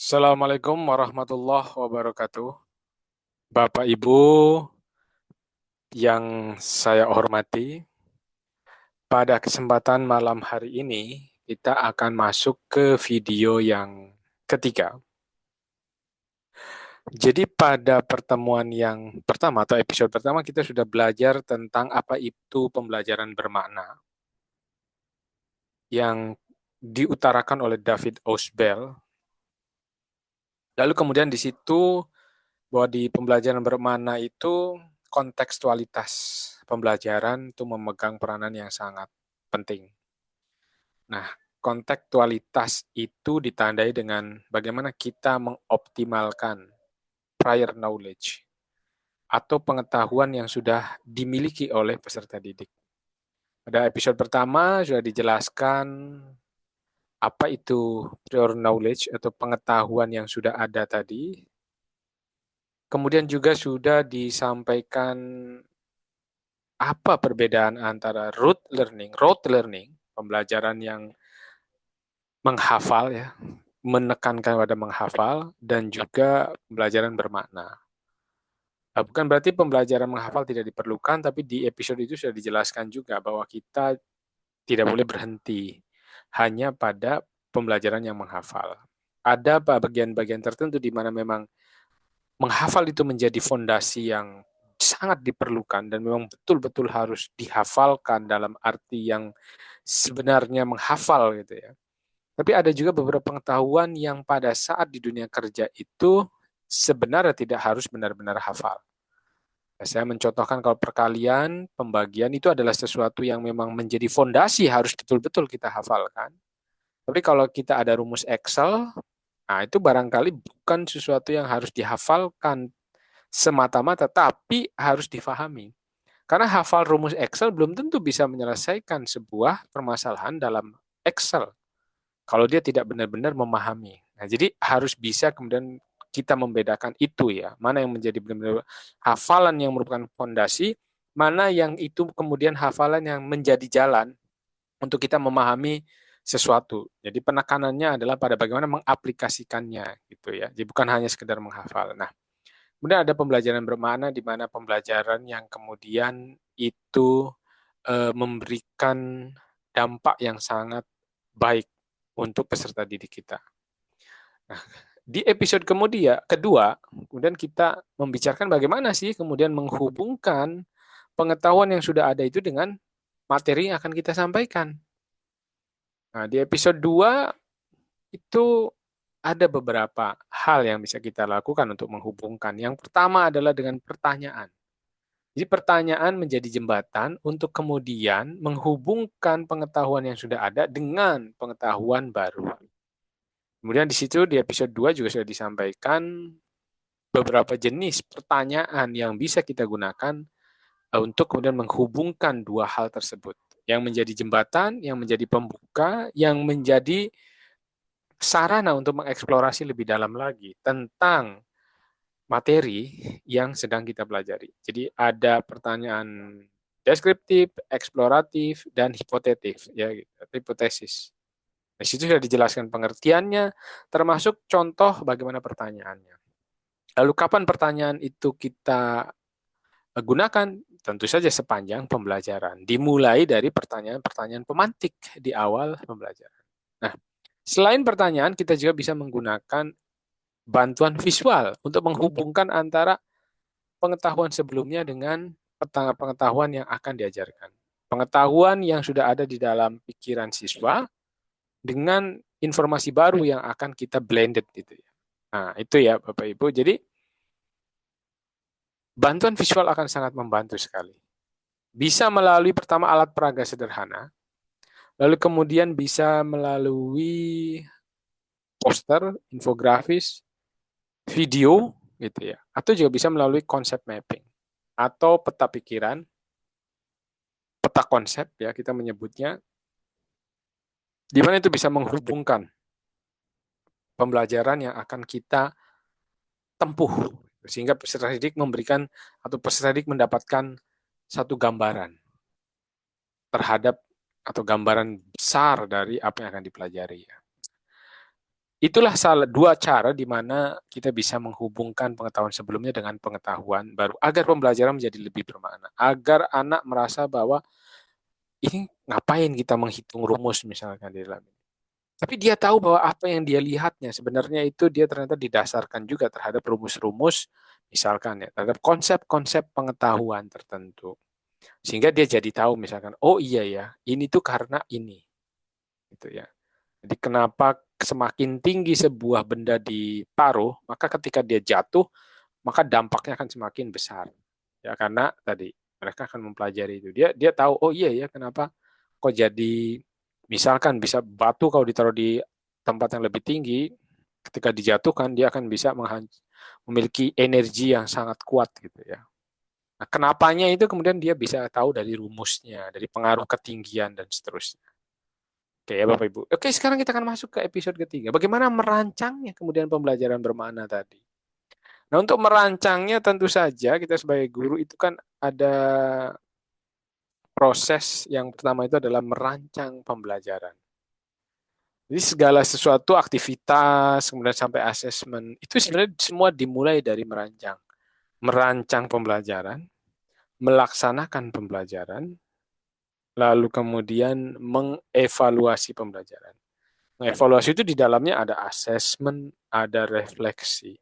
Assalamualaikum warahmatullahi wabarakatuh. Bapak Ibu yang saya hormati, pada kesempatan malam hari ini kita akan masuk ke video yang ketiga. Jadi pada pertemuan yang pertama atau episode pertama kita sudah belajar tentang apa itu pembelajaran bermakna yang diutarakan oleh David Ausubel. Lalu kemudian di situ bahwa di pembelajaran bermakna itu kontekstualitas pembelajaran itu memegang peranan yang sangat penting. Nah, kontekstualitas itu ditandai dengan bagaimana kita mengoptimalkan prior knowledge atau pengetahuan yang sudah dimiliki oleh peserta didik. Pada episode pertama sudah dijelaskan apa itu prior knowledge atau pengetahuan yang sudah ada tadi. Kemudian juga sudah disampaikan apa perbedaan antara rote learning, pembelajaran yang menghafal ya, menekankan pada menghafal, dan juga pembelajaran bermakna. Bukan berarti pembelajaran menghafal tidak diperlukan, tapi di episode itu sudah dijelaskan juga bahwa kita tidak boleh berhenti hanya pada pembelajaran yang menghafal. Ada bagian-bagian tertentu di mana memang menghafal itu menjadi fondasi yang sangat diperlukan dan memang betul-betul harus dihafalkan dalam arti yang sebenarnya menghafal gitu ya. Tapi ada juga beberapa pengetahuan yang pada saat di dunia kerja itu sebenarnya tidak harus benar-benar hafal. Saya mencontohkan kalau perkalian, pembagian itu adalah sesuatu yang memang menjadi fondasi harus betul-betul kita hafalkan. Tapi kalau kita ada rumus Excel, nah itu barangkali bukan sesuatu yang harus dihafalkan semata-mata, tapi harus difahami. Karena hafal rumus Excel belum tentu bisa menyelesaikan sebuah permasalahan dalam Excel kalau dia tidak benar-benar memahami. Nah, jadi harus bisa kemudian kita membedakan itu ya, mana yang menjadi benar-benar hafalan yang merupakan fondasi, mana yang itu kemudian hafalan yang menjadi jalan untuk kita memahami sesuatu. Jadi penekanannya adalah pada bagaimana mengaplikasikannya gitu ya. Jadi bukan hanya sekedar menghafal. Nah, kemudian ada pembelajaran bermakna di mana pembelajaran yang kemudian itu memberikan dampak yang sangat baik untuk peserta didik kita. Nah, di episode kedua, kemudian kita membicarakan bagaimana sih kemudian menghubungkan pengetahuan yang sudah ada itu dengan materi yang akan kita sampaikan. Nah, di episode 2 itu ada beberapa hal yang bisa kita lakukan untuk menghubungkan. Yang pertama adalah dengan pertanyaan. Jadi pertanyaan menjadi jembatan untuk kemudian menghubungkan pengetahuan yang sudah ada dengan pengetahuan baru. Kemudian di situ di episode 2 juga sudah disampaikan beberapa jenis pertanyaan yang bisa kita gunakan untuk kemudian menghubungkan dua hal tersebut. Yang menjadi jembatan, yang menjadi pembuka, yang menjadi sarana untuk mengeksplorasi lebih dalam lagi tentang materi yang sedang kita pelajari. Jadi ada pertanyaan deskriptif, eksploratif, dan hipotetif, ya, gitu, hipotesis. Di situ sudah dijelaskan pengertiannya, termasuk contoh bagaimana pertanyaannya. Lalu kapan pertanyaan itu kita gunakan? Tentu saja sepanjang pembelajaran. Dimulai dari pertanyaan-pertanyaan pemantik di awal pembelajaran. Nah, selain pertanyaan, kita juga bisa menggunakan bantuan visual untuk menghubungkan antara pengetahuan sebelumnya dengan pengetahuan yang akan diajarkan. Pengetahuan yang sudah ada di dalam pikiran siswa dengan informasi baru yang akan kita blended gitu ya. Nah, itu ya Bapak Ibu. Jadi bantuan visual akan sangat membantu sekali. Bisa melalui pertama alat peraga sederhana, lalu kemudian bisa melalui poster, infografis, video gitu ya. Atau juga bisa melalui konsep mapping atau peta pikiran, peta konsep ya kita menyebutnya, di mana itu bisa menghubungkan pembelajaran yang akan kita tempuh sehingga peserta didik memberikan atau peserta didik mendapatkan satu gambaran terhadap atau gambaran besar dari apa yang akan dipelajari. itulah dua cara di mana kita bisa menghubungkan pengetahuan sebelumnya dengan pengetahuan baru agar pembelajaran menjadi lebih bermakna, agar anak merasa bahwa ini ngapain kita menghitung rumus misalkan di dalam ini. Tapi dia tahu bahwa apa yang dia lihatnya sebenarnya itu dia ternyata didasarkan juga terhadap rumus-rumus misalkan ya, terhadap konsep-konsep pengetahuan tertentu. Sehingga dia jadi tahu misalkan, oh iya ya, ini tuh karena ini gitu ya. Jadi kenapa semakin tinggi sebuah benda diparuh, maka ketika dia jatuh, maka dampaknya akan semakin besar. Ya karena tadi mereka akan mempelajari itu. Dia tahu, oh iya ya, kenapa kok jadi misalkan bisa batu kalau ditaruh di tempat yang lebih tinggi, ketika dijatuhkan dia akan bisa memiliki energi yang sangat kuat gitu ya. Nah, kenapanya itu kemudian dia bisa tahu dari rumusnya, dari pengaruh ketinggian dan seterusnya. Oke ya Bapak Ibu. Oke, sekarang kita akan masuk ke episode ketiga. Bagaimana merancangnya kemudian pembelajaran bermakna tadi. Nah, untuk merancangnya tentu saja kita sebagai guru itu kan ada proses yang pertama itu adalah merancang pembelajaran. Jadi segala sesuatu aktivitas kemudian sampai asesmen itu sebenarnya semua dimulai dari merancang. Merancang pembelajaran, melaksanakan pembelajaran, lalu kemudian mengevaluasi pembelajaran. Mengevaluasi itu di dalamnya ada asesmen, ada refleksi.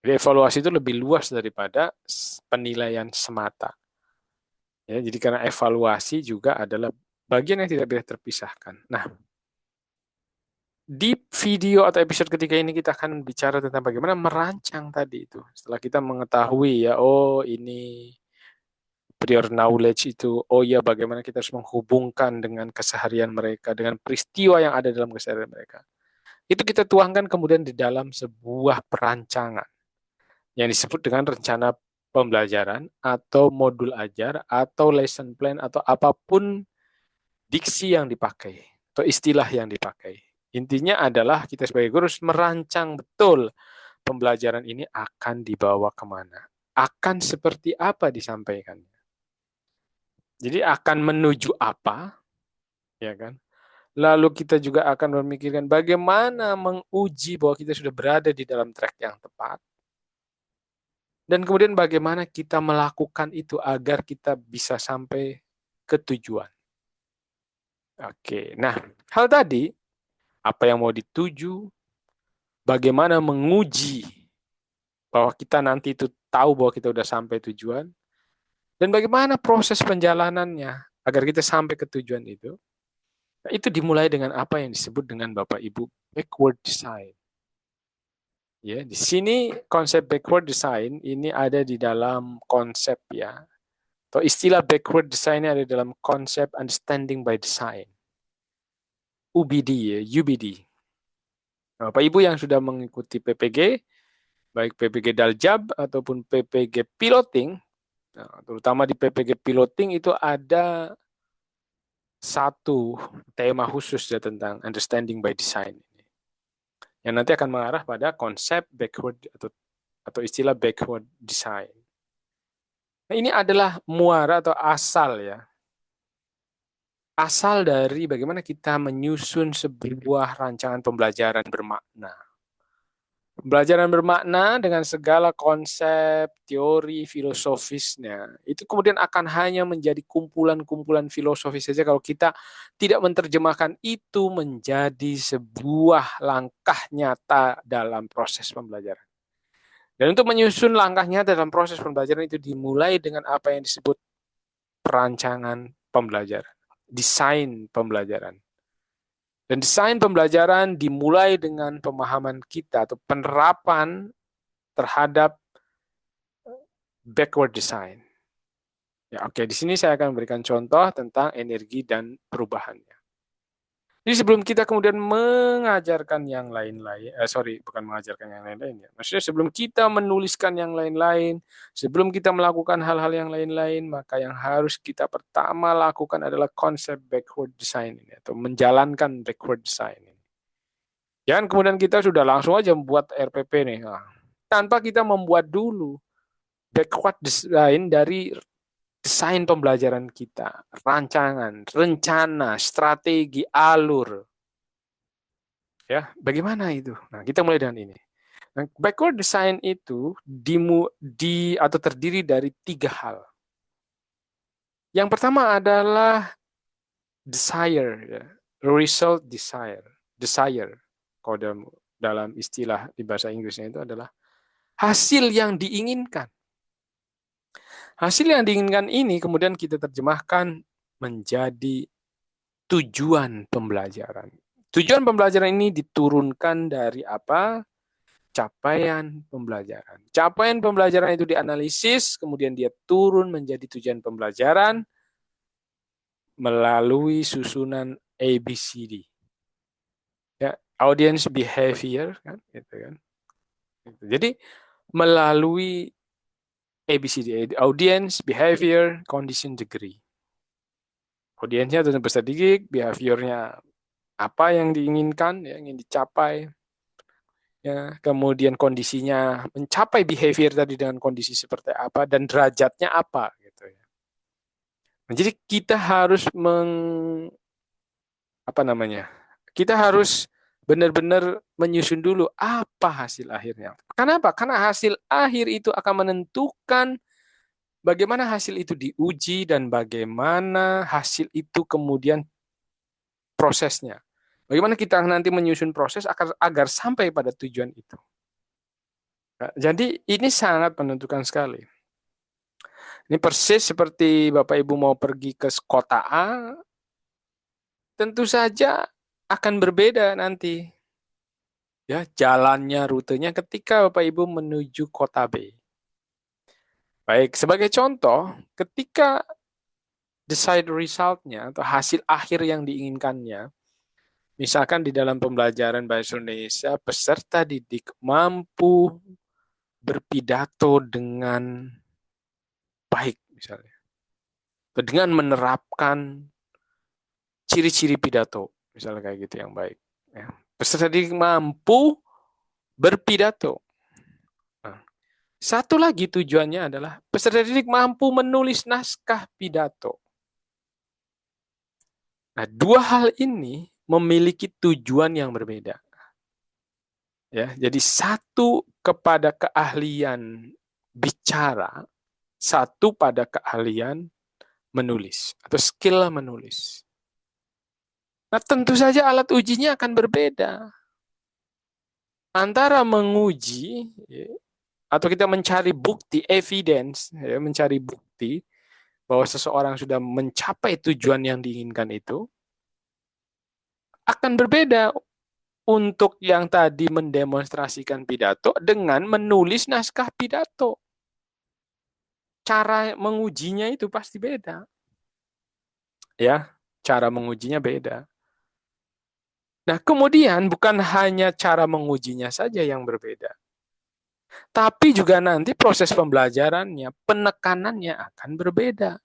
Jadi evaluasi itu lebih luas daripada penilaian semata. Ya, jadi karena evaluasi juga adalah bagian yang tidak bisa terpisahkan. Nah, di video atau episode ketiga ini kita akan bicara tentang bagaimana merancang tadi itu. Setelah kita mengetahui ya, oh ini prior knowledge itu, oh ya bagaimana kita harus menghubungkan dengan keseharian mereka, dengan peristiwa yang ada dalam keseharian mereka. Itu kita tuangkan kemudian di dalam sebuah perancangan yang disebut dengan rencana pembelajaran atau modul ajar atau lesson plan atau apapun diksi yang dipakai atau istilah yang dipakai. Intinya adalah kita sebagai guru harus merancang betul pembelajaran ini akan dibawa kemana, akan seperti apa disampaikannya. Jadi akan menuju apa, ya kan? Lalu kita juga akan memikirkan bagaimana menguji bahwa kita sudah berada di dalam track yang tepat. Dan kemudian bagaimana kita melakukan itu agar kita bisa sampai ke tujuan. Oke, nah hal tadi, apa yang mau dituju, bagaimana menguji bahwa kita nanti itu tahu bahwa kita udah sampai tujuan, dan bagaimana proses penjalanannya agar kita sampai ke tujuan itu. Nah, itu dimulai dengan apa yang disebut dengan Bapak Ibu backward design. Ya, di sini konsep backward design ini ada di dalam konsep ya. Atau istilah backward design ini ada dalam konsep understanding by design. UBD ya, UBD. Nah, Bapak Ibu yang sudah mengikuti PPG, baik PPG Daljab ataupun PPG Piloting, nah, terutama di PPG Piloting itu ada satu tema khusus ya tentang understanding by design yang nanti akan mengarah pada konsep backward atau istilah backward design. Nah, ini adalah muara atau asal ya. Asal dari bagaimana kita menyusun sebuah rancangan pembelajaran bermakna. Pembelajaran bermakna dengan segala konsep, teori, filosofisnya, itu kemudian akan hanya menjadi kumpulan-kumpulan filosofis saja kalau kita tidak menerjemahkan itu menjadi sebuah langkah nyata dalam proses pembelajaran. Dan untuk menyusun langkah nyata dalam proses pembelajaran itu dimulai dengan apa yang disebut perancangan pembelajaran, desain pembelajaran. Dan desain pembelajaran dimulai dengan pemahaman kita atau penerapan terhadap backward design. Ya, oke, di sini saya akan memberikan contoh tentang energi dan perubahannya. Jadi sebelum kita kemudian mengajarkan yang lain-lain, bukan mengajarkan yang lain-lain ya. Maksudnya sebelum kita menuliskan yang lain-lain, sebelum kita melakukan hal-hal yang lain-lain, maka yang harus kita pertama lakukan adalah konsep backward design ini atau menjalankan backward design ini. Jangan kemudian kita sudah langsung aja membuat RPP nih, tanpa kita membuat dulu backward design dari desain pembelajaran kita, rancangan, rencana, strategi, alur. Ya, bagaimana itu? Nah, kita mulai dengan ini. Nah, backward design itu atau terdiri dari 3 hal. Yang pertama adalah desire, ya. Result desire. Kalau dalam istilah di bahasa Inggrisnya itu adalah hasil yang diinginkan. Hasil yang diinginkan ini kemudian kita terjemahkan menjadi tujuan pembelajaran. Tujuan pembelajaran ini diturunkan dari apa? Capaian pembelajaran. Capaian pembelajaran itu dianalisis, kemudian dia turun menjadi tujuan pembelajaran melalui susunan ABCD. Ya, audience behavior kan, gitu kan. Jadi melalui ABCD, audience, behavior, condition, degree. Audiensnya tentu peserta didik, behaviornya apa yang diinginkan, yang ingin dicapai, ya, kemudian kondisinya mencapai behavior tadi dengan kondisi seperti apa dan derajatnya apa gitu ya. Nah, jadi kita harus apa namanya? Kita harus benar-benar menyusun dulu apa hasil akhirnya. Kenapa? Karena hasil akhir itu akan menentukan bagaimana hasil itu diuji dan bagaimana hasil itu kemudian prosesnya. Bagaimana kita nanti menyusun proses agar sampai pada tujuan itu. Nah, jadi ini sangat menentukan sekali. Ini persis seperti Bapak Ibu mau pergi ke kota A, tentu saja akan berbeda nanti. Ya, jalannya, rutenya ketika Bapak Ibu menuju kota B. Baik, sebagai contoh, ketika desired result-nya atau hasil akhir yang diinginkannya, misalkan di dalam pembelajaran bahasa Indonesia, peserta didik mampu berpidato dengan baik misalnya. Dengan menerapkan ciri-ciri pidato, misalnya kayak gitu yang baik. Ya. Peserta didik mampu berpidato. Nah, satu lagi tujuannya adalah peserta didik mampu menulis naskah pidato. Nah, dua hal ini memiliki tujuan yang berbeda. Ya, jadi satu kepada keahlian bicara, satu pada keahlian menulis atau skill menulis. Nah, tentu saja alat ujinya akan berbeda. Antara menguji ya, atau kita mencari bukti, evidence, ya, mencari bukti bahwa seseorang sudah mencapai tujuan yang diinginkan itu, akan berbeda untuk yang tadi mendemonstrasikan pidato dengan menulis naskah pidato. Cara mengujinya itu pasti beda. Ya, cara mengujinya beda. Nah, kemudian bukan hanya cara mengujinya saja yang berbeda, tapi juga nanti proses pembelajarannya, penekanannya akan berbeda.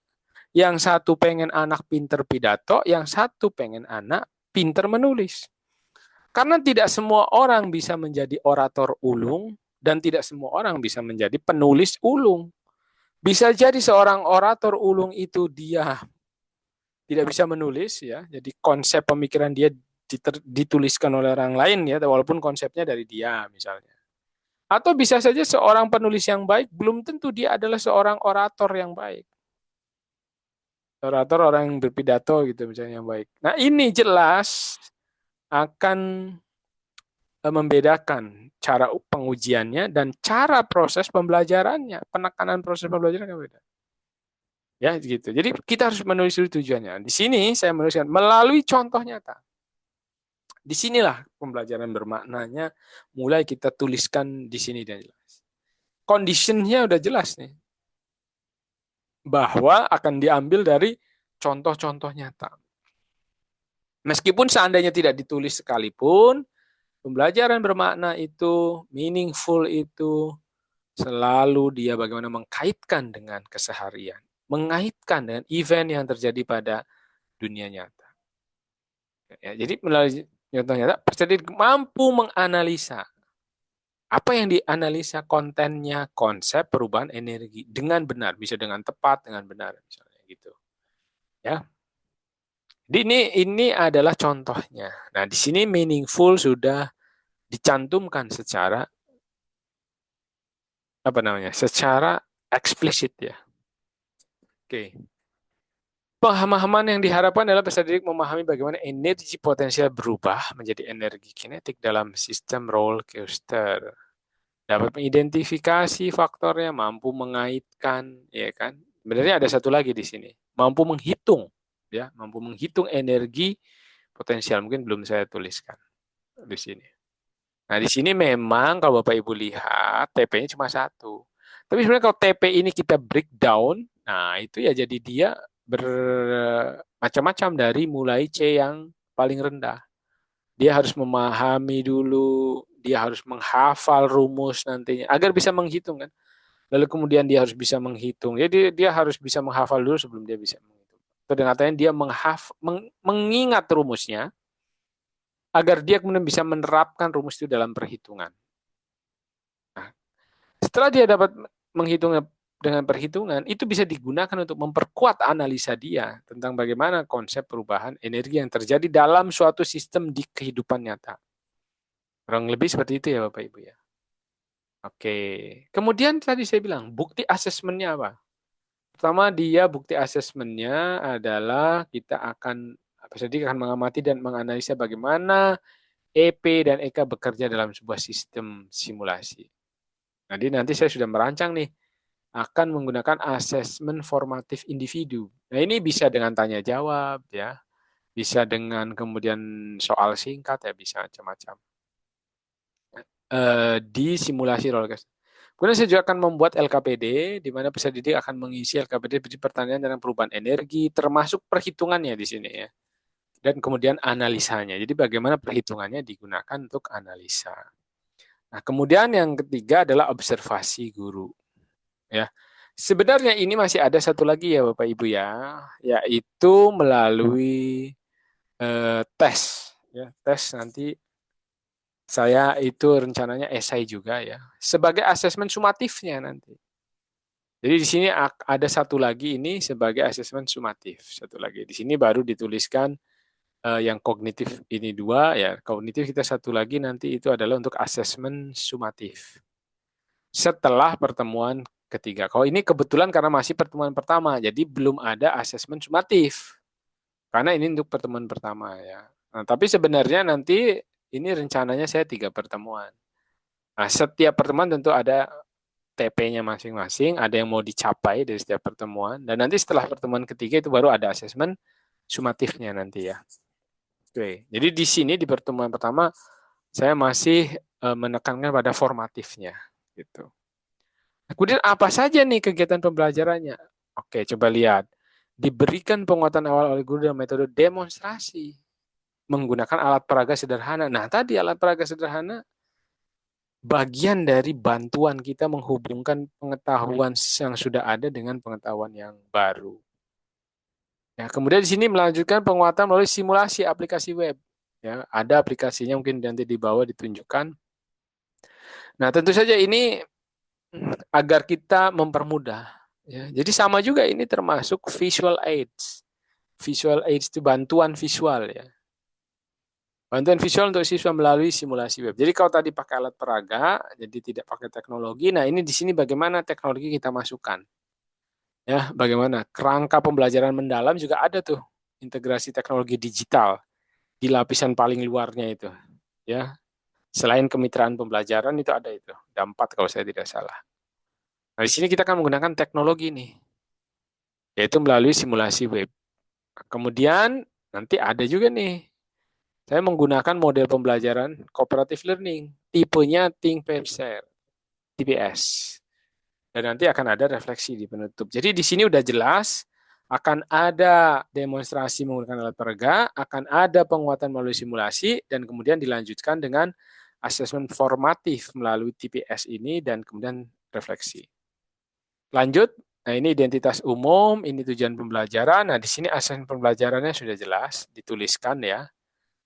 Yang satu pengen anak pinter pidato, yang satu pengen anak pinter menulis. Karena tidak semua orang bisa menjadi orator ulung, dan tidak semua orang bisa menjadi penulis ulung. Bisa jadi seorang orator ulung itu dia tidak bisa menulis, ya. Jadi konsep pemikiran dia dituliskan oleh orang lain, ya, walaupun konsepnya dari dia misalnya. Atau bisa saja seorang penulis yang baik belum tentu dia adalah seorang orator yang baik. Orator orang yang berpidato gitu misalnya yang baik. Nah, ini jelas akan membedakan cara pengujiannya dan cara proses pembelajarannya. Penekanan proses pembelajaran kan beda. Ya, gitu. Jadi kita harus menulis dulu tujuannya. Di sini saya menuliskan melalui contoh nyata. Disinilah pembelajaran bermaknanya mulai kita tuliskan di sini dan jelas. Conditionnya udah jelas nih. Bahwa akan diambil dari contoh-contoh nyata. Meskipun seandainya tidak ditulis sekalipun, pembelajaran bermakna itu, meaningful itu, selalu dia bagaimana mengkaitkan dengan keseharian. Mengaitkan dengan event yang terjadi pada dunia nyata. Ya, jadi melalui contoh nyata, peserta didik mampu menganalisa. Apa yang dianalisa kontennya, konsep perubahan energi dengan benar, bisa dengan tepat, dengan benar, misalnya gitu. Ya, Jadi ini adalah contohnya. Nah, di sini meaningful sudah dicantumkan secara apa namanya? Secara eksplisit ya. Oke. Pemahaman yang diharapkan adalah peserta didik memahami bagaimana energi potensial berubah menjadi energi kinetik dalam sistem roller coaster. Dapat mengidentifikasi faktornya, mampu mengaitkan, ya kan? Sebenarnya ada satu lagi di sini, mampu menghitung, ya, mampu menghitung energi potensial. Mungkin belum saya tuliskan di sini. Nah, di sini memang kalau Bapak Ibu lihat TP-nya cuma satu. Tapi sebenarnya kalau TP ini kita breakdown, nah itu ya jadi dia bermacam-macam dari mulai C yang paling rendah. Dia harus memahami dulu, dia harus menghafal rumus nantinya agar bisa menghitung kan. Lalu kemudian dia harus bisa menghitung. Jadi dia harus bisa menghafal dulu sebelum dia bisa menghitung. Itu dengan katanya dia mengingat rumusnya agar dia kemudian bisa menerapkan rumus itu dalam perhitungan. Nah, setelah dia dapat menghitungnya dengan perhitungan, itu bisa digunakan untuk memperkuat analisa dia tentang bagaimana konsep perubahan energi yang terjadi dalam suatu sistem di kehidupan nyata. Kurang lebih seperti itu ya Bapak Ibu ya. Oke. Kemudian tadi saya bilang, bukti asesmennya apa? Pertama, dia bukti asesmennya adalah kita akan, peserta akan mengamati dan menganalisa bagaimana EP dan EK bekerja dalam sebuah sistem simulasi. Jadi nanti saya sudah merancang nih, akan menggunakan asesmen formatif individu. Nah ini bisa dengan tanya jawab ya, bisa dengan kemudian soal singkat ya, bisa macam-macam. Di simulasi roller coaster. Kemudian saya juga akan membuat LKPD, di mana peserta didik akan mengisi LKPD berisi pertanyaan tentang perubahan energi, termasuk perhitungannya di sini ya, dan kemudian analisanya. Jadi bagaimana perhitungannya digunakan untuk analisa. Nah, kemudian yang ketiga adalah observasi guru. Ya, sebenarnya ini masih ada satu lagi ya Bapak Ibu ya, yaitu melalui tes. Ya, tes nanti saya itu rencananya esai juga ya, sebagai asesmen sumatifnya nanti. Jadi di sini ada satu lagi ini sebagai asesmen sumatif. Satu lagi di sini baru dituliskan yang kognitif ini dua ya. Kognitif kita satu lagi nanti itu adalah untuk asesmen sumatif. Setelah pertemuan ketiga. Kalau ini kebetulan karena masih pertemuan pertama, jadi belum ada asesmen sumatif. Karena ini untuk pertemuan pertama ya. Nah, tapi sebenarnya nanti ini rencananya saya 3 pertemuan. Nah, setiap pertemuan tentu ada TP-nya masing-masing, ada yang mau dicapai dari setiap pertemuan, dan nanti setelah pertemuan ketiga itu baru ada asesmen sumatifnya nanti ya. Oke, jadi di sini di pertemuan pertama saya masih menekankan pada formatifnya gitu. Kemudian apa saja nih kegiatan pembelajarannya? Oke, coba lihat. Diberikan penguatan awal oleh guru dengan metode demonstrasi menggunakan alat peraga sederhana. Nah, tadi alat peraga sederhana bagian dari bantuan kita menghubungkan pengetahuan yang sudah ada dengan pengetahuan yang baru. Ya, kemudian di sini melanjutkan penguatan melalui simulasi aplikasi web. Ya, ada aplikasinya mungkin nanti di bawah ditunjukkan. Nah, tentu saja ini agar kita mempermudah. Ya, jadi sama juga ini termasuk visual aids. Visual aids itu bantuan visual ya. Bantuan visual untuk siswa melalui simulasi web. Jadi kalau tadi pakai alat peraga, jadi tidak pakai teknologi. Nah ini di sini bagaimana teknologi kita masukkan. Ya, bagaimana kerangka pembelajaran mendalam juga ada tuh integrasi teknologi digital di lapisan paling luarnya itu. Ya, selain kemitraan pembelajaran itu ada itu. Ada 4 kalau saya tidak salah. Nah di sini kita akan menggunakan teknologi nih, yaitu melalui simulasi web. Kemudian nanti ada juga nih, saya menggunakan model pembelajaran cooperative learning, tipenya Think Pair Share, TPS. Dan nanti akan ada refleksi di penutup. Jadi di sini udah jelas, akan ada demonstrasi menggunakan alat peraga, akan ada penguatan melalui simulasi, dan kemudian dilanjutkan dengan asesmen formatif melalui TPS ini, dan kemudian refleksi. Lanjut, nah ini identitas umum, ini tujuan pembelajaran. Nah di sini asesmen pembelajarannya sudah jelas, dituliskan ya.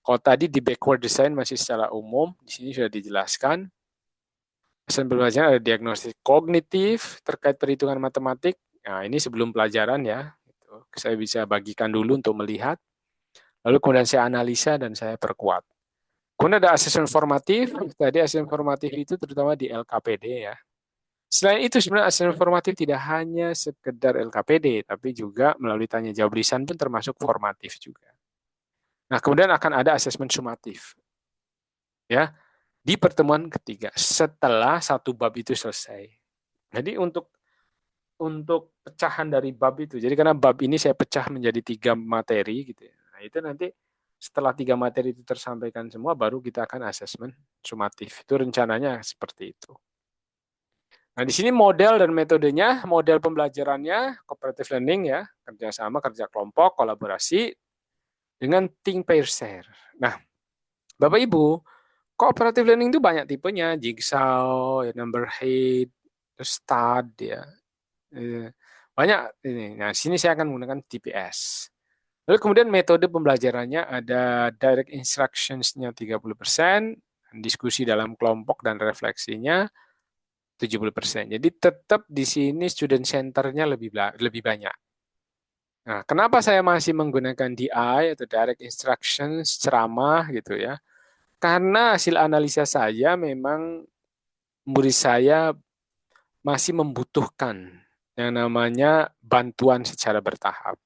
Kalau tadi di backward design masih secara umum, di sini sudah dijelaskan. Asesmen pembelajaran ada diagnostik kognitif terkait perhitungan matematik. Nah, ini sebelum pelajaran ya. Saya bisa bagikan dulu untuk melihat. Lalu kemudian saya analisa dan saya perkuat. Kemudian ada asesmen formatif. Tadi asesmen formatif itu terutama di LKPD ya. Selain itu sebenarnya asesmen formatif tidak hanya sekedar LKPD, tapi juga melalui tanya jawab lisan pun termasuk formatif juga. Nah, kemudian akan ada asesmen sumatif ya di pertemuan ketiga setelah satu bab itu selesai. Jadi untuk pecahan dari bab itu. Jadi karena bab ini saya pecah menjadi 3 materi gitu ya. Nah, itu nanti setelah 3 materi itu tersampaikan semua, baru kita akan asesmen sumatif. Itu rencananya seperti itu. Nah, di sini model dan metodenya, model pembelajarannya, cooperative learning ya, kerjasama, kerja kelompok, kolaborasi, dengan think, pair, share. Nah, Bapak Ibu, cooperative learning itu banyak tipenya, jigsaw, ya, number head, terus stud, ya. Banyak ini. Nah, sini saya akan menggunakan TPS. Lalu kemudian metode pembelajarannya ada direct instructions-nya 30%, diskusi dalam kelompok dan refleksinya 70%. Jadi tetap di sini student center-nya lebih banyak. Nah, kenapa saya masih menggunakan DI atau direct instructions, ceramah gitu ya? Karena hasil analisa saya memang murid saya masih membutuhkan yang namanya bantuan secara bertahap.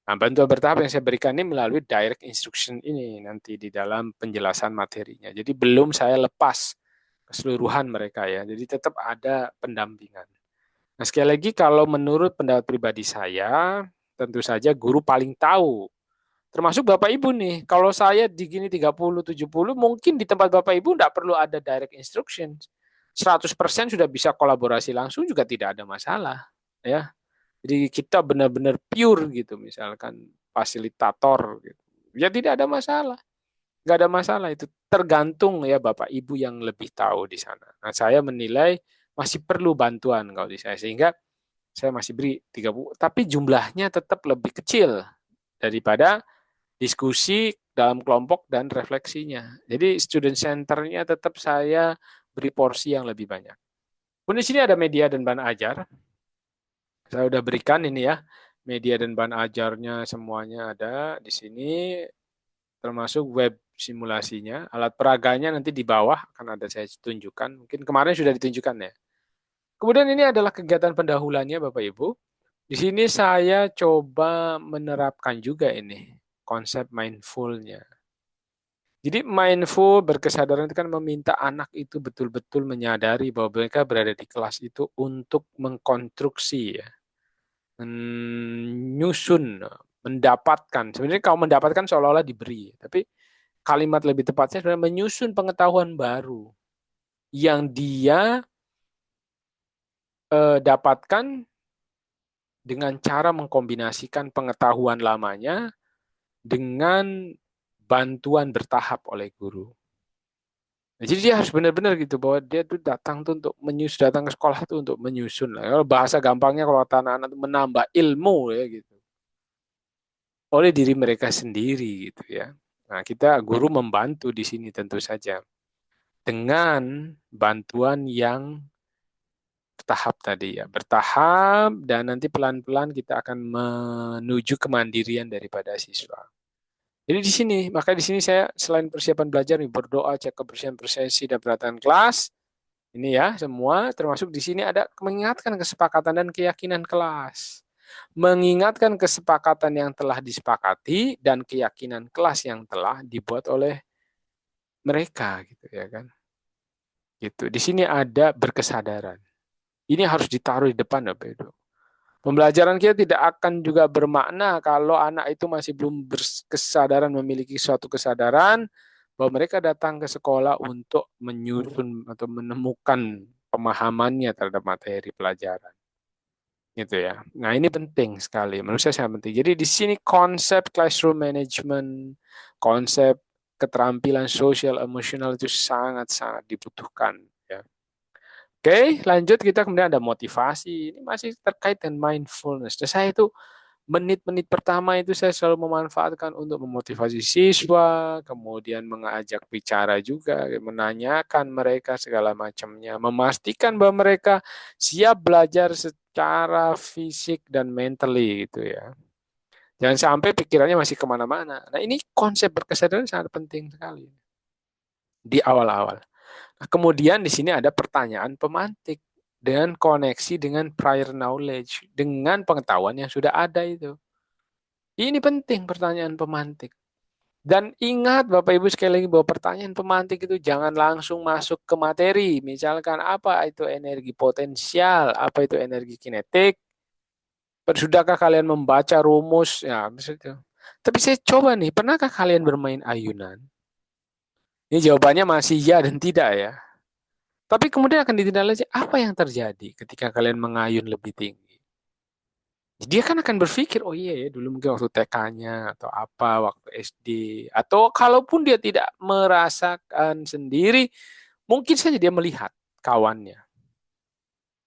Nah, bantuan bertahap yang saya berikan ini melalui direct instruction ini nanti di dalam penjelasan materinya. Jadi belum saya lepas keseluruhan mereka ya. Jadi tetap ada pendampingan. Nah, sekali lagi kalau menurut pendapat pribadi saya, tentu saja guru paling tahu. Termasuk Bapak Ibu nih. Kalau saya di gini 30, 70, mungkin di tempat Bapak Ibu tidak perlu ada direct instruction. 100% sudah bisa kolaborasi langsung juga tidak ada masalah. Ya, jadi kita benar-benar pure gitu, misalkan fasilitator gitu. Ya tidak ada masalah. Nggak ada masalah itu. Tergantung ya Bapak Ibu yang lebih tahu di sana. Nah, saya menilai masih perlu bantuan kalau di saya. Sehingga saya masih beri 30. Tapi jumlahnya tetap lebih kecil daripada diskusi dalam kelompok dan refleksinya. Jadi student center-nya tetap saya beri porsi yang lebih banyak. Kemudian di sini ada media dan bahan ajar. Saya udah berikan ini ya, media dan bahan ajarnya semuanya ada di sini, termasuk web simulasinya. Alat peraganya nanti di bawah akan ada saya tunjukkan. Mungkin kemarin sudah ditunjukkan ya. Kemudian ini adalah kegiatan pendahuluannya Bapak Ibu. Di sini saya coba menerapkan juga ini konsep mindfulnya. Jadi mindful berkesadaran itu kan meminta anak itu betul-betul menyadari bahwa mereka berada di kelas itu untuk mengkonstruksi ya, menyusun, mendapatkan. Sebenarnya kalau mendapatkan seolah-olah diberi, tapi kalimat lebih tepatnya sebenarnya menyusun pengetahuan baru yang dia dapatkan dengan cara mengkombinasikan pengetahuan lamanya dengan bantuan bertahap oleh guru. Nah, jadi dia harus benar-benar gitu bahwa dia tuh datang tuh untuk menyusun, datang ke sekolah tuh untuk menyusun lah. Kalau bahasa gampangnya kalau kata anak-anak tuh menambah ilmu ya gitu oleh diri mereka sendiri gitu ya. Nah, kita guru membantu di sini tentu saja dengan bantuan yang bertahap tadi ya, bertahap dan nanti pelan-pelan kita akan menuju kemandirian daripada siswa. Jadi di sini, makanya di sini saya selain persiapan belajar nih berdoa, cek kebersihan persesi dan peralatan kelas, ini ya semua termasuk di sini ada mengingatkan kesepakatan dan keyakinan kelas. Mengingatkan kesepakatan yang telah disepakati dan keyakinan kelas yang telah dibuat oleh mereka gitu ya kan. Gitu. Di sini ada berkesadaran. Ini harus ditaruh di depan Bapak Ibu. Pembelajaran kita tidak akan juga bermakna kalau anak itu masih belum berkesadaran, memiliki suatu kesadaran bahwa mereka datang ke sekolah untuk menyusun atau menemukan pemahamannya terhadap materi pelajaran. Gitu ya. Nah, ini penting sekali. Menurut saya sangat penting. Jadi di sini konsep classroom management, konsep keterampilan sosial emosional itu sangat-sangat dibutuhkan ya. Oke, lanjut kita kemudian ada motivasi. Ini masih terkait dengan mindfulness. Dan saya itu menit-menit pertama itu saya selalu memanfaatkan untuk memotivasi siswa, kemudian mengajak bicara juga, menanyakan mereka segala macamnya, memastikan bahwa mereka siap belajar secara fisik dan mentally gitu ya. Jangan sampai pikirannya masih kemana-mana. Nah, ini konsep berkesadaran sangat penting sekali di awal-awal. Nah, kemudian di sini ada pertanyaan pemantik dengan koneksi dengan prior knowledge, dengan pengetahuan yang sudah ada itu. Ini penting pertanyaan pemantik. Dan ingat Bapak Ibu sekali lagi bahwa pertanyaan pemantik itu jangan langsung masuk ke materi. Misalkan apa itu energi potensial, apa itu energi kinetik. Sudahkah kalian membaca rumus? Ya, misalnya. Tapi saya coba nih, pernahkah kalian bermain ayunan? Ini jawabannya masih ya dan tidak ya. Tapi kemudian akan ditindaklanjuti apa yang terjadi ketika kalian mengayun lebih tinggi. Dia kan akan berpikir, oh iya ya, dulu mungkin waktu TK-nya atau apa, waktu SD. Atau kalaupun dia tidak merasakan sendiri, mungkin saja dia melihat kawannya.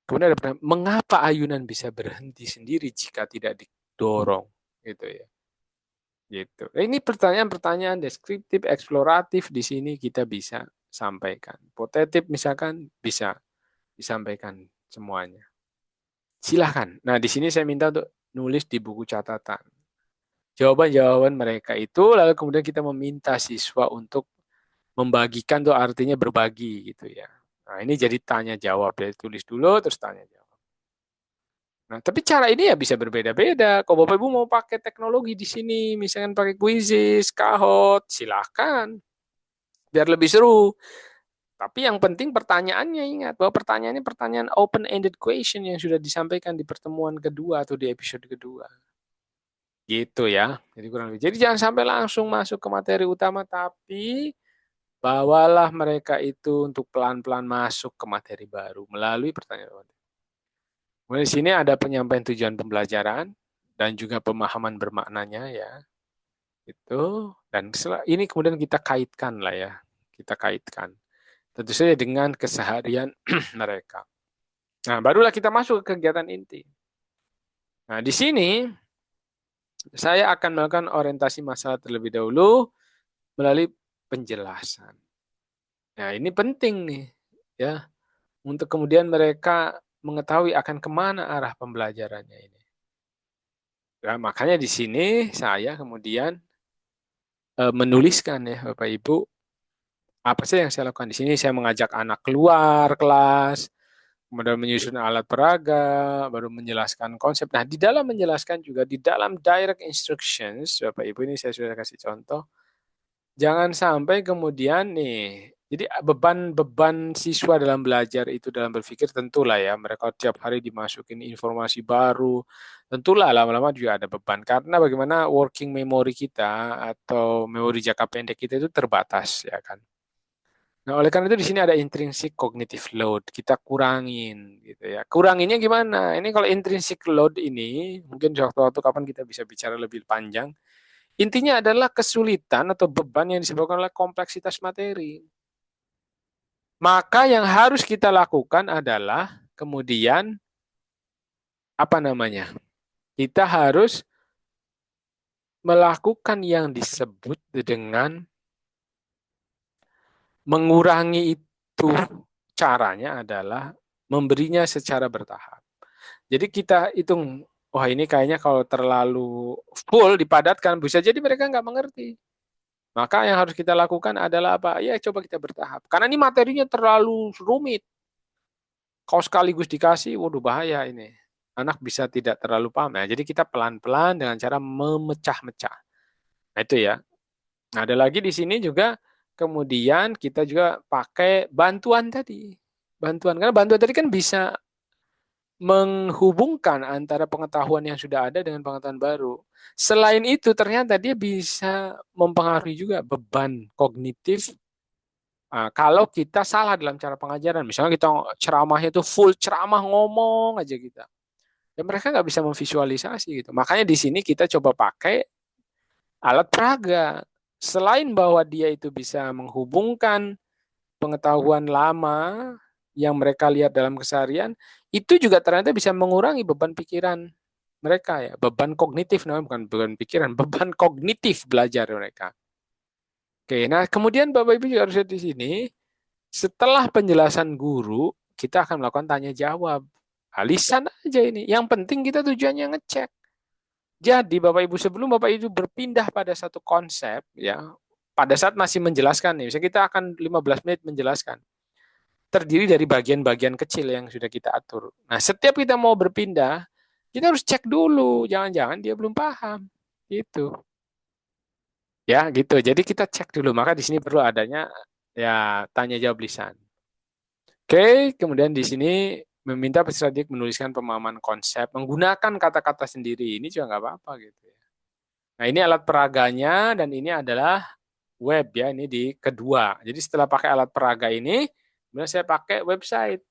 Kemudian ada pertanyaan, mengapa ayunan bisa berhenti sendiri jika tidak didorong? Gitu ya. Gitu. Ini pertanyaan-pertanyaan deskriptif, eksploratif di sini kita bisa sampaikan. Hipotetik misalkan bisa disampaikan semuanya. Silahkan. Nah, di sini saya minta untuk nulis di buku catatan. Jawaban-jawaban mereka itu, lalu kemudian kita meminta siswa untuk membagikan tuh artinya berbagi gitu ya. Nah, ini jadi tanya jawab. Jadi tulis dulu, terus tanya jawab. Nah, tapi cara ini ya bisa berbeda-beda. Kalau Bapak Ibu mau pakai teknologi di sini, misalkan pakai Quizzes, Kahoot, silahkan. Biar lebih seru. Tapi yang penting pertanyaannya, ingat bahwa pertanyaannya pertanyaan open-ended question yang sudah disampaikan di pertemuan kedua atau di episode kedua. Gitu ya. Jadi kurang lebih. Jadi jangan sampai langsung masuk ke materi utama, tapi bawalah mereka itu untuk pelan-pelan masuk ke materi baru melalui pertanyaan. Kemudian di sini ada penyampaian tujuan pembelajaran dan juga pemahaman bermaknanya ya. Itu dan ini kemudian kita kaitkan lah ya. Kita kaitkan. Tentu saja dengan keseharian mereka. Nah, barulah kita masuk ke kegiatan inti. Nah, di sini saya akan melakukan orientasi masalah terlebih dahulu melalui penjelasan. Nah, ini penting nih, ya, untuk kemudian mereka mengetahui akan kemana arah pembelajarannya ini. Nah, makanya di sini saya kemudian menuliskan ya, Bapak Ibu, apa sih yang saya lakukan di sini? Saya mengajak anak keluar kelas, kemudian menyusun alat peraga, baru menjelaskan konsep. Nah, di dalam menjelaskan juga, di dalam direct instructions, Bapak Ibu ini saya sudah kasih contoh, jangan sampai kemudian nih, jadi beban-beban siswa dalam belajar itu dalam berpikir tentulah ya, mereka tiap hari dimasukin informasi baru, tentulah lama-lama juga ada beban. Karena bagaimana working memory kita atau memori jangka pendek kita itu terbatas ya kan. Nah, oleh karena itu di sini ada intrinsic cognitive load. Kita kurangin gitu ya. Kuranginnya gimana? Ini kalau intrinsic load ini mungkin suatu waktu kapan kita bisa bicara lebih panjang. Intinya adalah kesulitan atau beban yang disebabkan oleh kompleksitas materi. Maka yang harus kita lakukan adalah kemudian apa namanya? Kita harus melakukan yang disebut dengan mengurangi itu. Caranya adalah memberinya secara bertahap. Jadi kita hitung, wah ini kayaknya kalau terlalu full dipadatkan, bisa jadi mereka nggak mengerti. Maka yang harus kita lakukan adalah apa? Ya coba kita bertahap. Karena ini materinya terlalu rumit. Kalau sekaligus dikasih, waduh bahaya ini. Anak bisa tidak terlalu paham. Nah, jadi kita pelan-pelan dengan cara memecah-mecah. Nah itu ya. Nah, ada lagi di sini juga, kemudian kita juga pakai bantuan tadi. Bantuan, karena bantuan tadi kan bisa menghubungkan antara pengetahuan yang sudah ada dengan pengetahuan baru. Selain itu, ternyata dia bisa mempengaruhi juga beban kognitif. Nah, kalau kita salah dalam cara pengajaran, misalnya kita ceramahnya itu full ceramah ngomong aja kita, ya mereka nggak bisa memvisualisasi gitu. Makanya di sini kita coba pakai alat peraga. Selain bahwa dia itu bisa menghubungkan pengetahuan lama yang mereka lihat dalam keseharian, itu juga ternyata bisa mengurangi beban pikiran mereka ya, beban kognitif namanya, bukan beban pikiran, beban kognitif belajar mereka. Oke, nah kemudian Bapak Ibu juga harus lihat di sini, setelah penjelasan guru, kita akan melakukan tanya jawab. Lisan aja ini. Yang penting kita tujuannya ngecek. Jadi Bapak Ibu, sebelum Bapak Ibu berpindah pada satu konsep, ya, pada saat masih menjelaskan nih, misalnya kita akan 15 menit menjelaskan, terdiri dari bagian-bagian kecil yang sudah kita atur. Nah, setiap kita mau berpindah, kita harus cek dulu, jangan-jangan dia belum paham. Gitu. Ya, gitu. Jadi kita cek dulu. Maka di sini perlu adanya ya tanya jawab lisan. Oke, kemudian di sini meminta peserta didik menuliskan pemahaman konsep menggunakan kata-kata sendiri. Ini juga nggak apa-apa gitu ya. Nah, ini alat peraganya dan ini adalah web ya. Ini di kedua. Jadi setelah pakai alat peraga ini, kemudian saya pakai website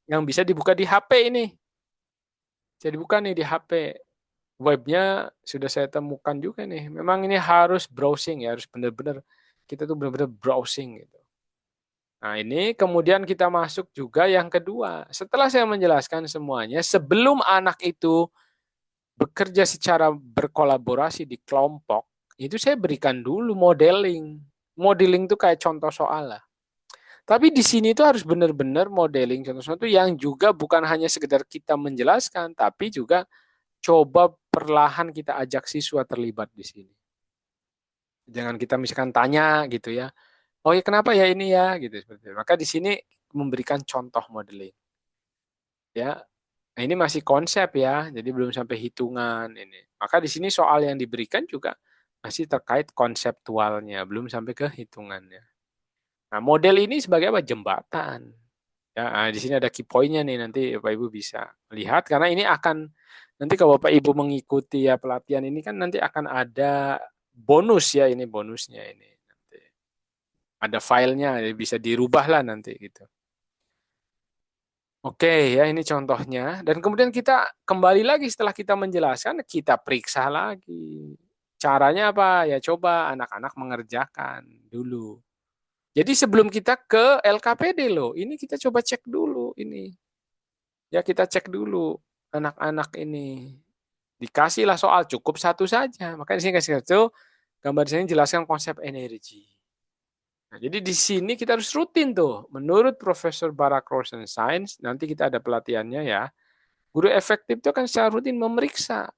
yang bisa dibuka di HP ini. Jadi buka nih di HP. Webnya sudah saya temukan juga nih. Memang ini harus browsing ya, harus benar-benar kita tuh benar-benar browsing gitu. Nah, ini kemudian kita masuk juga yang kedua. Setelah saya menjelaskan semuanya, sebelum anak itu bekerja secara berkolaborasi di kelompok, itu saya berikan dulu modeling. Modeling itu kayak contoh soal lah. Tapi di sini itu harus benar-benar modeling contoh soal itu yang juga bukan hanya sekedar kita menjelaskan, tapi juga coba perlahan kita ajak siswa terlibat di sini. Jangan kita misalkan tanya gitu ya, oh ya kenapa ya ini ya gitu seperti itu. Maka di sini memberikan contoh modeling ya. Nah, ini masih konsep ya, jadi belum sampai hitungan ini. Maka di sini soal yang diberikan juga masih terkait konseptualnya, belum sampai ke hitungannya. Nah, model ini sebagai apa? Jembatan. Ya, nah, di sini ada key point-nya nih, nanti Bapak Ibu bisa lihat karena ini akan nanti kalau Bapak Ibu mengikuti ya pelatihan ini kan nanti akan ada bonus ya, ini bonusnya ini. Nanti ada filenya, bisa dirubah lah nanti gitu. Oke ya, ini contohnya. Dan kemudian kita kembali lagi setelah kita menjelaskan, kita periksa lagi. Caranya apa? Ya coba anak-anak mengerjakan dulu. Jadi sebelum kita ke LKPD loh, ini kita coba cek dulu ini. Ya kita cek dulu anak-anak ini. Dikasihlah soal cukup satu saja. Makanya di sini kasih satu gambar di sini jelaskan konsep energi. Nah, jadi di sini kita harus rutin tuh. Menurut Profesor Barack Rosenstein, nanti kita ada pelatihannya ya. Guru efektif itu akan secara rutin memeriksa.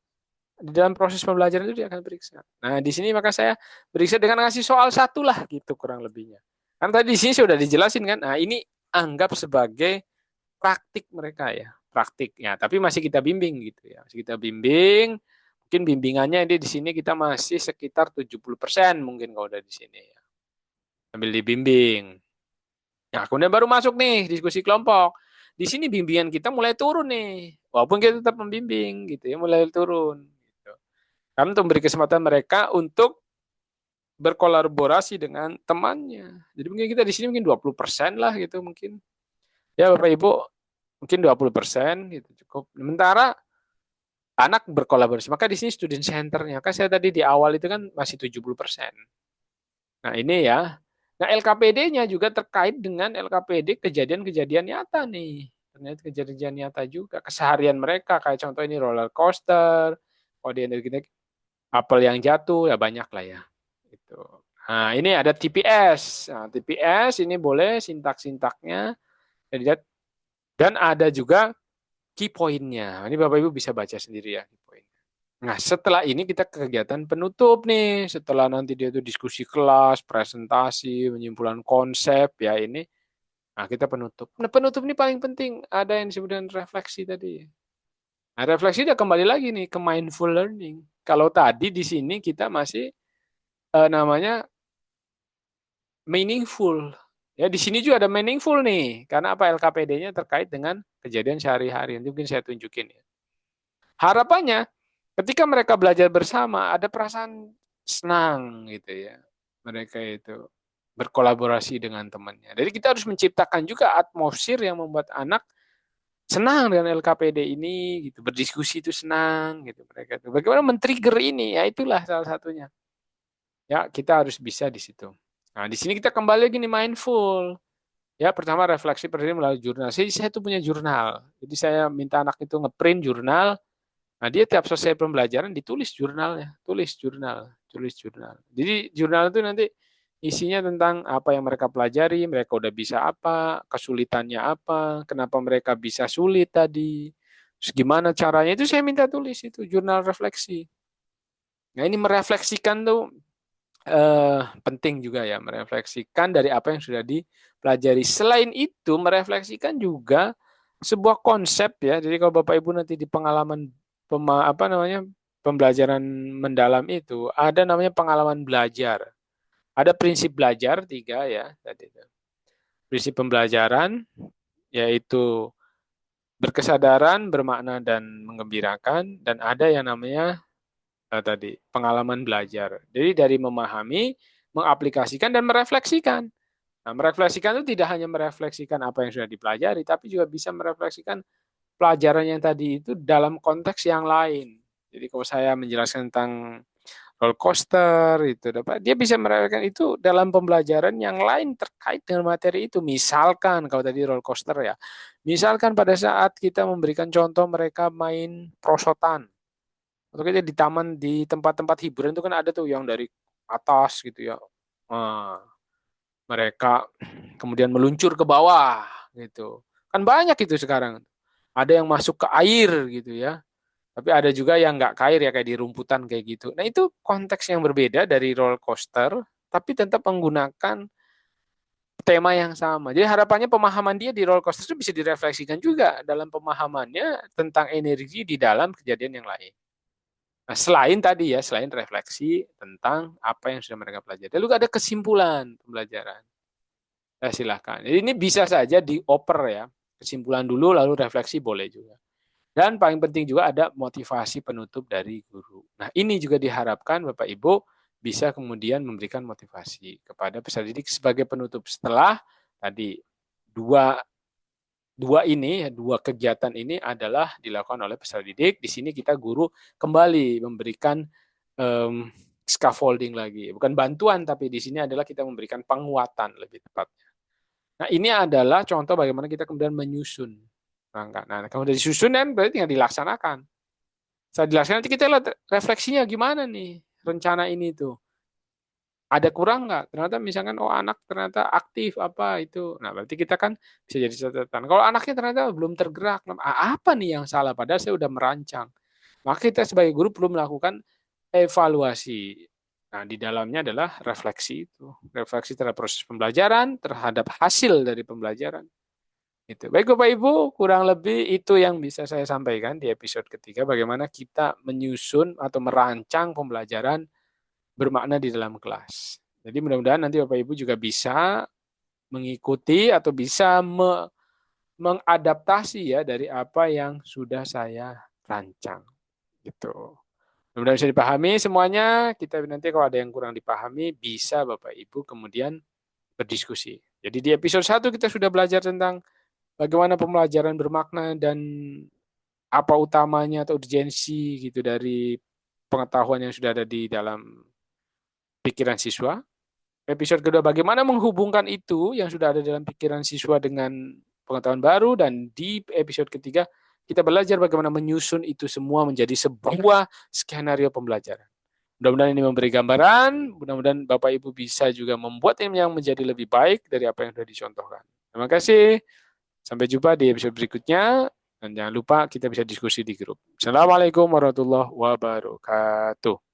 Di dalam proses pembelajaran itu dia akan periksa. Nah, di sini maka saya periksa dengan ngasih soal satu lah gitu kurang lebihnya. Karena tadi di sini sudah dijelasin kan. Nah, ini anggap sebagai praktik mereka ya. Praktik ya, tapi masih kita bimbing gitu ya. Masih kita bimbing. Mungkin bimbingannya ini di sini kita masih sekitar 70% mungkin kalau udah di sini ya. Sambil dibimbing. Nah, kemudian baru masuk nih diskusi kelompok. Di sini bimbingan kita mulai turun nih. Walaupun kita tetap membimbing gitu ya, mulai turun. Gitu. Karena untuk memberi kesempatan mereka untuk berkolaborasi dengan temannya. Jadi mungkin kita di sini mungkin 20% lah gitu mungkin. Ya Bapak Ibu, mungkin 20% gitu cukup. Sementara anak berkolaborasi. Maka di sini student centernya. Kan saya tadi di awal itu kan masih 70%. Nah ini ya. Nah LKPD-nya juga terkait dengan LKPD kejadian-kejadian nyata nih. Ternyata kejadian nyata juga. Keseharian mereka kayak contoh ini roller coaster. Kalau di energi apel yang jatuh ya banyak lah ya. Itu. Nah ini ada TPS. Nah, TPS ini boleh sintak-sintaknya. Dan ada juga key point-nya. Ini Bapak Ibu bisa baca sendiri ya key point. Nah, setelah ini kita ke kegiatan penutup nih. Setelah nanti dia itu diskusi kelas, presentasi, penyimpulan konsep ya ini. Nah, kita penutup. Nah, penutup ini paling penting. Ada yang disebut dengan refleksi tadi. Nah, refleksi dia kembali lagi nih ke mindful learning. Kalau tadi di sini kita masih namanya meaningful. Ya, di sini juga ada meaningful nih. Karena apa LKPD-nya terkait dengan kejadian sehari-hari. Nanti mungkin saya tunjukin ya. Harapannya ketika mereka belajar bersama ada perasaan senang gitu ya. Mereka itu berkolaborasi dengan temannya. Jadi kita harus menciptakan juga atmosfer yang membuat anak senang dengan LKPD ini gitu. Berdiskusi itu senang gitu mereka itu. Bagaimana men-trigger ini? Ya itulah salah satunya. Ya, kita harus bisa di situ. Nah, di sini kita kembali lagi nih mindful. Ya, pertama refleksi pertama melalui jurnal. Saya tuh punya jurnal. Jadi saya minta anak itu ngeprint jurnal. Nah, dia tiap selesai pembelajaran ditulis jurnalnya, tulis jurnal. Jadi jurnal itu nanti isinya tentang apa yang mereka pelajari, mereka udah bisa apa, kesulitannya apa, kenapa mereka bisa sulit tadi, terus gimana caranya itu saya minta tulis itu jurnal refleksi. Nah, ini merefleksikan tuh penting juga ya, merefleksikan dari apa yang sudah dipelajari. Selain itu, merefleksikan juga sebuah konsep ya. Jadi kalau Bapak Ibu nanti di pengalaman apa namanya pembelajaran mendalam itu ada namanya pengalaman belajar. Ada prinsip belajar tiga ya tadi itu. Prinsip pembelajaran yaitu berkesadaran, bermakna dan menggembirakan, dan ada yang namanya tadi pengalaman belajar. Jadi dari memahami, mengaplikasikan dan merefleksikan. Nah, merefleksikan itu tidak hanya merefleksikan apa yang sudah dipelajari, tapi juga bisa merefleksikan pelajaran yang tadi itu dalam konteks yang lain. Jadi kalau saya menjelaskan tentang roller coaster itu dapat dia bisa merefleksikan itu dalam pembelajaran yang lain terkait dengan materi itu. Misalkan kalau tadi roller coaster ya. Misalkan pada saat kita memberikan contoh mereka main prosotan atau kita di taman di tempat-tempat hiburan itu kan ada tuh yang dari atas gitu ya. Nah, mereka kemudian meluncur ke bawah gitu. Kan banyak itu sekarang. Ada yang masuk ke air gitu ya. Tapi ada juga yang nggak ke air ya kayak di rumputan kayak gitu. Nah itu konteks yang berbeda dari roller coaster, tapi tetap menggunakan tema yang sama. Jadi harapannya pemahaman dia di roller coaster itu bisa direfleksikan juga dalam pemahamannya tentang energi di dalam kejadian yang lain. Nah, selain tadi ya, selain refleksi tentang apa yang sudah mereka pelajari. Lalu ada kesimpulan pembelajaran. Silahkan. Jadi ini bisa saja dioper ya. Kesimpulan dulu, lalu refleksi boleh juga. Dan paling penting juga ada motivasi penutup dari guru. Nah, ini juga diharapkan Bapak Ibu bisa kemudian memberikan motivasi kepada peserta didik sebagai penutup setelah tadi dua dua kegiatan ini adalah dilakukan oleh peserta didik. Di sini kita guru kembali memberikan um, scaffolding lagi, bukan bantuan tapi di sini adalah kita memberikan penguatan lebih tepatnya. Nah, ini adalah contoh bagaimana kita kemudian menyusun rangka. Nah, kalau sudah disusun kan berarti tinggal dilaksanakan. Setelah dilaksanakan nanti kita lihat refleksinya gimana nih rencana ini tuh. Ada kurang nggak? Ternyata misalkan oh anak ternyata aktif apa itu. Nah, berarti kita kan bisa jadi catatan. Kalau anaknya ternyata belum tergerak, apa nih yang salah? Padahal saya udah merancang. Maka kita sebagai guru perlu melakukan evaluasi. Nah, di dalamnya adalah refleksi itu. Refleksi terhadap proses pembelajaran, terhadap hasil dari pembelajaran. Itu. Baik Bapak Ibu, kurang lebih itu yang bisa saya sampaikan di episode ketiga. Bagaimana kita menyusun atau merancang pembelajaran bermakna di dalam kelas. Jadi mudah-mudahan nanti Bapak Ibu juga bisa mengikuti atau bisa mengadaptasi ya dari apa yang sudah saya rancang. Gitu. Mudah-mudahan bisa dipahami semuanya. Kita nanti kalau ada yang kurang dipahami bisa Bapak Ibu kemudian berdiskusi. Jadi di episode 1 kita sudah belajar tentang bagaimana pembelajaran bermakna dan apa utamanya atau urgensi gitu dari pengetahuan yang sudah ada di dalam pikiran siswa. Episode kedua, bagaimana menghubungkan itu yang sudah ada dalam pikiran siswa dengan pengetahuan baru. Dan di episode ketiga, kita belajar bagaimana menyusun itu semua menjadi sebuah skenario pembelajaran. Mudah-mudahan ini memberi gambaran, mudah-mudahan Bapak Ibu bisa juga membuat ini yang menjadi lebih baik dari apa yang sudah dicontohkan. Terima kasih, sampai jumpa di episode berikutnya, dan jangan lupa kita bisa diskusi di grup. Assalamualaikum warahmatullahi wabarakatuh.